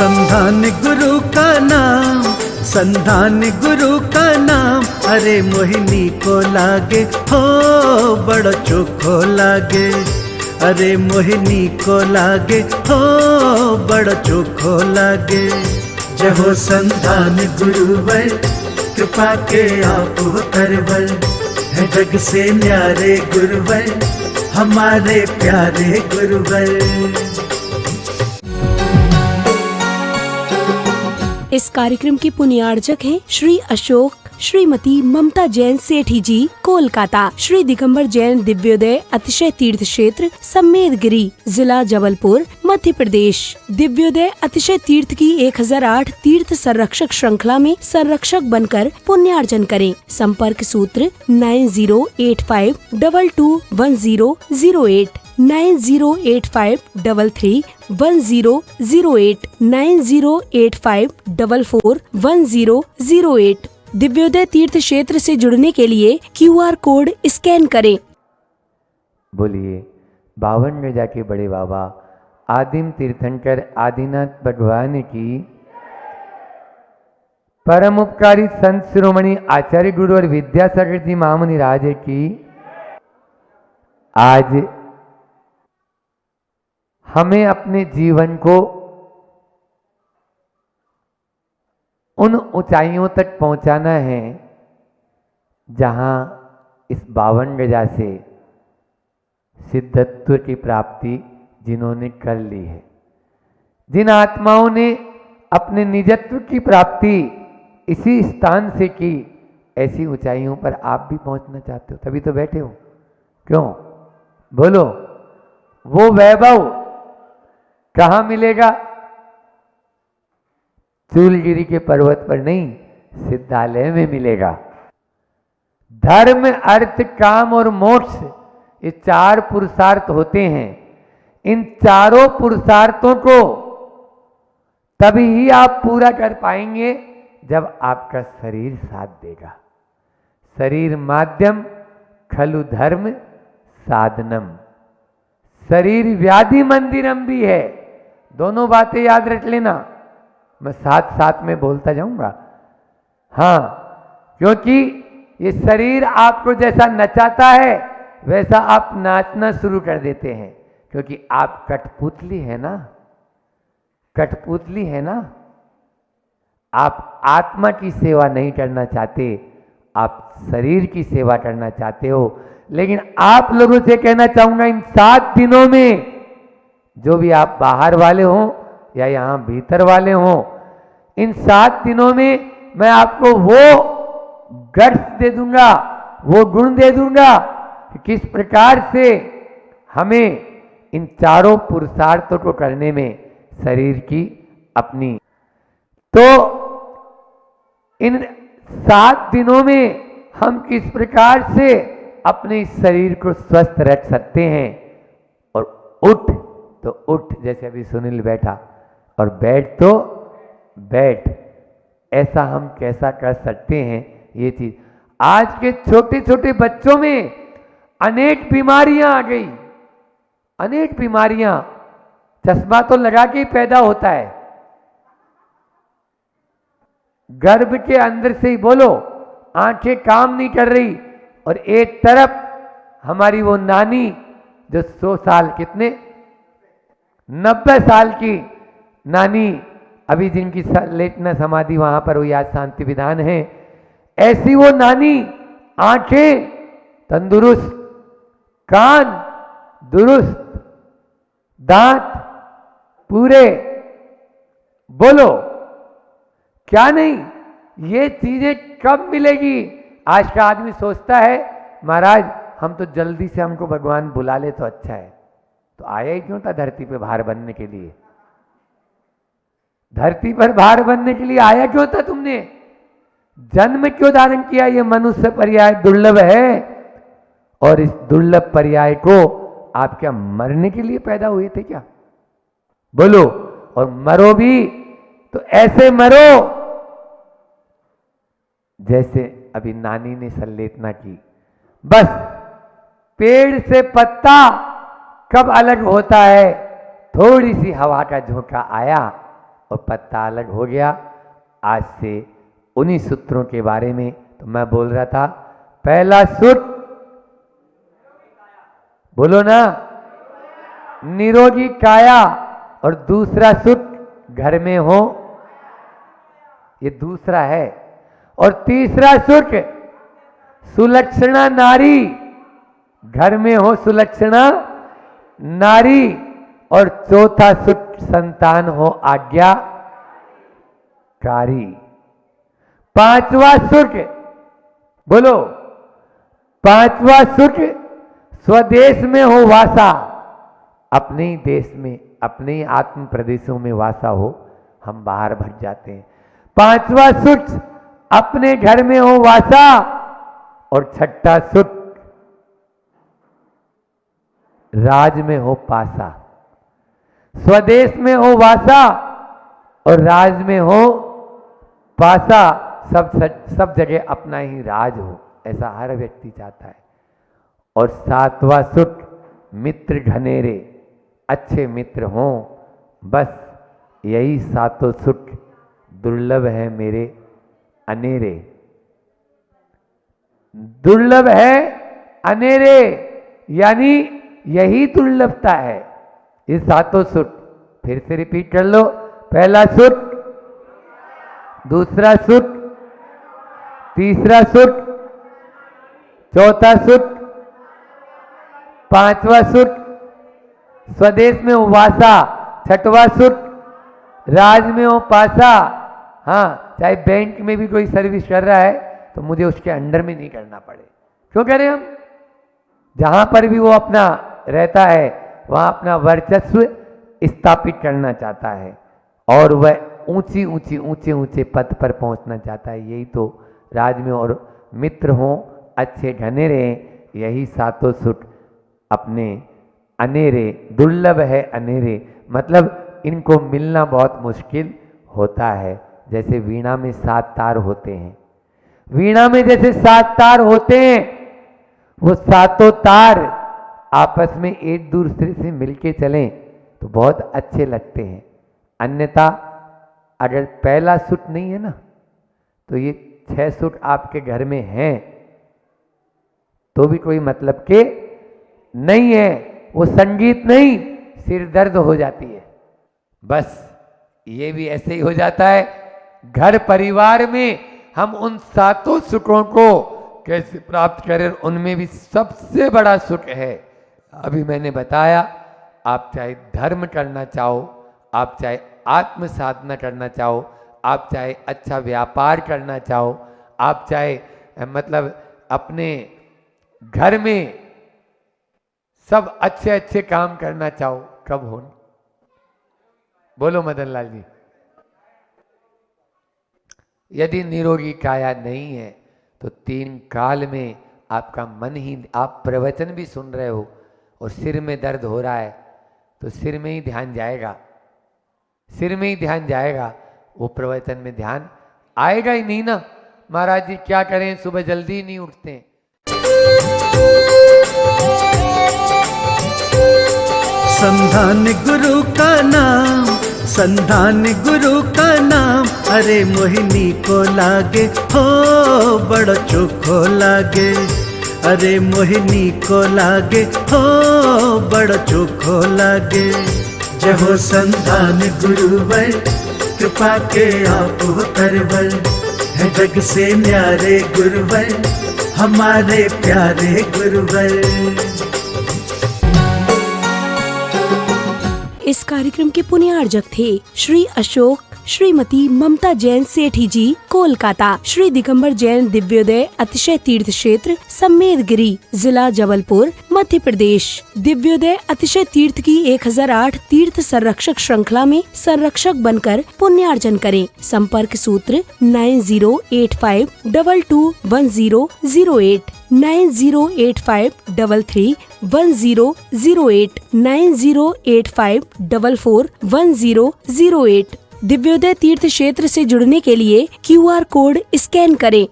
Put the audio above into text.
संधान गुरु का नाम, संधान गुरु का नाम, अरे मोहिनी को लागे हो बड़ो चोखो लागे, अरे मोहिनी को लागे हो बड़ो चोखो लागे। जय हो संधान गुरुवर, कृपा के आप करवर, है जग से न्यारे गुरुवर, हमारे प्यारे गुरुवर। इस कार्यक्रम के पुण्यार्चक हैं श्री अशोक, श्रीमती ममता जैन सेठी जी, कोलकाता। श्री दिगंबर जैन दिव्योदय अतिशय तीर्थ क्षेत्र सम्मेदगिरी, जिला जबलपुर, मध्य प्रदेश। दिव्योदय अतिशय तीर्थ की 1008 तीर्थ संरक्षक श्रृंखला में संरक्षक बनकर पुण्यार्जन करें। संपर्क सूत्र 9085221008, 9085331008, 9085441008। दिव्योदय तीर्थ क्षेत्र से जुड़ने के लिए QR कोड स्कैन करें। बोलिए बावन गजा के बड़े बाबा आदिम तीर्थंकर आदिनाथ भगवान की, परम उपकारी संत शिरोमणि आचार्य गुरु और विद्यासागर जी महामुनि राज की। आज हमें अपने जीवन को उन ऊंचाइयों तक पहुंचाना है जहां इस 52 गजा से सिद्धत्व की प्राप्ति जिन्होंने कर ली है, जिन आत्माओं ने अपने निजत्व की प्राप्ति इसी स्थान से की, ऐसी ऊंचाइयों पर आप भी पहुंचना चाहते हो, तभी तो बैठे हो। क्यों बोलो? वो वैभव कहाँ मिलेगा? चूलगिरी के पर्वत पर नहीं, सिद्धालय में मिलेगा। धर्म, अर्थ, काम और मोक्ष, ये 4 पुरुषार्थ होते हैं। इन चारों पुरुषार्थों को तभी ही आप पूरा कर पाएंगे जब आपका शरीर साथ देगा। शरीर माध्यम खलु धर्म साधनम, शरीर व्याधि मंदिरम भी है। दोनों बातें याद रख लेना, मैं साथ साथ में बोलता जाऊंगा। हाँ, क्योंकि ये शरीर आपको जैसा नचाता है वैसा आप नाचना शुरू कर देते हैं, क्योंकि आप कठपुतली है ना, कठपुतली है ना। आप आत्मा की सेवा नहीं करना चाहते, आप शरीर की सेवा करना चाहते हो। लेकिन आप लोगों से कहना चाहूंगा, इन 7 दिनों में जो भी आप बाहर वाले हों या यहां भीतर वाले हों, इन 7 दिनों में मैं आपको वो गट्स दे दूंगा, वो गुण दे दूंगा कि किस प्रकार से हमें इन चारों पुरुषार्थों को करने में शरीर की अपनी, तो इन 7 दिनों में हम किस प्रकार से अपने शरीर को स्वस्थ रख सकते हैं। और उठ तो उठ, जैसे अभी सुनील बैठा, और बैठ तो बैठ, ऐसा हम कैसा कर सकते हैं ये चीज। आज के छोटे छोटे बच्चों में अनेक बीमारियां आ गई, अनेक बीमारियां। चश्मा तो लगा के ही पैदा होता है, गर्भ के अंदर से ही बोलो, आंखें काम नहीं कर रही। और एक तरफ हमारी वो नानी जो 100 साल, कितने 90 साल की नानी, अभी जिनकी लेटना समाधि वहां पर हुई, आज शांति विधान है, ऐसी वो नानी, आंखें तंदुरुस्त, कान दुरुस्त, दांत पूरे, बोलो क्या नहीं। ये चीजें कब मिलेगी? आज का आदमी सोचता है महाराज हम तो जल्दी से, हमको भगवान बुला ले तो अच्छा है। तो आया ही क्यों था धरती पे भार बनने के लिए? धरती पर भार बनने के लिए आया क्यों था तुमने? जन्म क्यों धारण किया? ये मनुष्य पर्याय दुर्लभ है, और इस दुर्लभ पर्याय को आप क्या मरने के लिए पैदा हुए थे क्या? बोलो। और मरो भी तो ऐसे मरो जैसे अभी नानी ने संलेपना की। बस पेड़ से पत्ता कब अलग होता है? थोड़ी सी हवा का झोंका आया और पत्ता अलग हो गया। आज से उन्हीं सूत्रों के बारे में तो मैं बोल रहा था। पहला सूत्र बोलो ना, निरोगी काया, और दूसरा सूत्र घर में हो, ये दूसरा है। और तीसरा सूत्र सुलक्षणा नारी, घर में हो सुलक्षणा नारी। और चौथा सूत्र संतान हो आज्ञाकारी। पांचवा सूत्र बोलो, पांचवा सूत्र स्वदेश में हो वासा, अपने ही देश में, अपने ही आत्म प्रदेशों में वासा हो, हम बाहर भट जाते हैं। पांचवा सूत्र अपने घर में हो वासा, और छठा सूत्र राज में हो पासा। स्वदेश में हो वासा और राज में हो पासा, सब जगह अपना ही राज हो, ऐसा हर व्यक्ति चाहता है। और सातवां सूत्र मित्र घनेरे, अच्छे मित्र हों, बस यही सातों सूत्र दुर्लभ है मेरे अनेरे। दुर्लभ है अनेरे, यानी यही दुर्लभता है, ये सातों सूत्र। फिर से रिपीट कर लो। पहला सूत्र, दूसरा सूत्र, तीसरा सूत्र, चौथा सूत्र, पांचवा सूत्र स्वदेश में हो वासा, छठवां सूत्र राज में हो पासा। हाँ, चाहे बैंक में भी कोई सर्विस कर रहा है तो मुझे उसके अंडर में नहीं करना पड़े। क्यों कह रहे हम? जहां पर भी वो अपना रहता है वहां अपना वर्चस्व स्थापित करना चाहता है और वह ऊंची ऊंची ऊंचे ऊंचे पद पर पहुंचना चाहता है। यही तो राज में। और मित्र हों अच्छे घने रहें, यही सातों सूत्र अपने अनेरे। दुर्लभ है अनेरे, मतलब इनको मिलना बहुत मुश्किल होता है। जैसे वीणा में 7 तार होते हैं, वीणा में जैसे 7 तार होते हैं, वो सातों तार आपस में एक दूसरे से मिलके चलें तो बहुत अच्छे लगते हैं। अन्यथा अगर पहला सूत्र नहीं है ना, तो ये 6 सूत्र आपके घर में हैं तो भी कोई मतलब के नहीं है। वो संगीत नहीं, सिर दर्द हो जाती है। बस ये भी ऐसे ही हो जाता है। घर परिवार में हम उन सातों सुखों को कैसे प्राप्त करें, उनमें भी सबसे बड़ा सुख है, अभी मैंने बताया, आप चाहे धर्म करना चाहो, आप चाहे आत्म साधना करना चाहो, आप चाहे अच्छा व्यापार करना चाहो, आप चाहे मतलब अपने घर में सब अच्छे अच्छे काम करना चाहो, कब हो? बोलो मदन लाल जी। यदि निरोगी काया नहीं है तो 3 काल में आपका मन ही, आप प्रवचन भी सुन रहे हो और सिर में दर्द हो रहा है तो सिर में ही ध्यान जाएगा, सिर में ही ध्यान जाएगा, वो प्रवचन में ध्यान आएगा ही नहीं ना। महाराज जी क्या करें, सुबह जल्दी नहीं उठते। संधान गुरु का नाम, संधान गुरु का नाम, अरे मोहिनी को लागे हो बड़ो चोखो लागे, अरे मोहिनी को लागे हो बड़ो चोखो लागे। जय हो संधान गुरुवर, कृपा के आप तरवर, है जग से न्यारे गुरुवर, हमारे प्यारे गुरुवर। इस कार्यक्रम के पुण्यार्जक थे श्री अशोक श्रीमती ममता जैन सेठी जी, कोलकाता। श्री दिगंबर जैन दिव्योदय अतिशय तीर्थ क्षेत्र सम्मेदगिरी, जिला जबलपुर, मध्य प्रदेश। दिव्योदय अतिशय तीर्थ की 1008 तीर्थ संरक्षक श्रृंखला में संरक्षक बनकर पुण्यार्जन करें। संपर्क सूत्र 9085221008, 9085331008, 9085441008। दिव्योदय तीर्थ क्षेत्र से जुड़ने के लिए QR कोड स्कैन करें।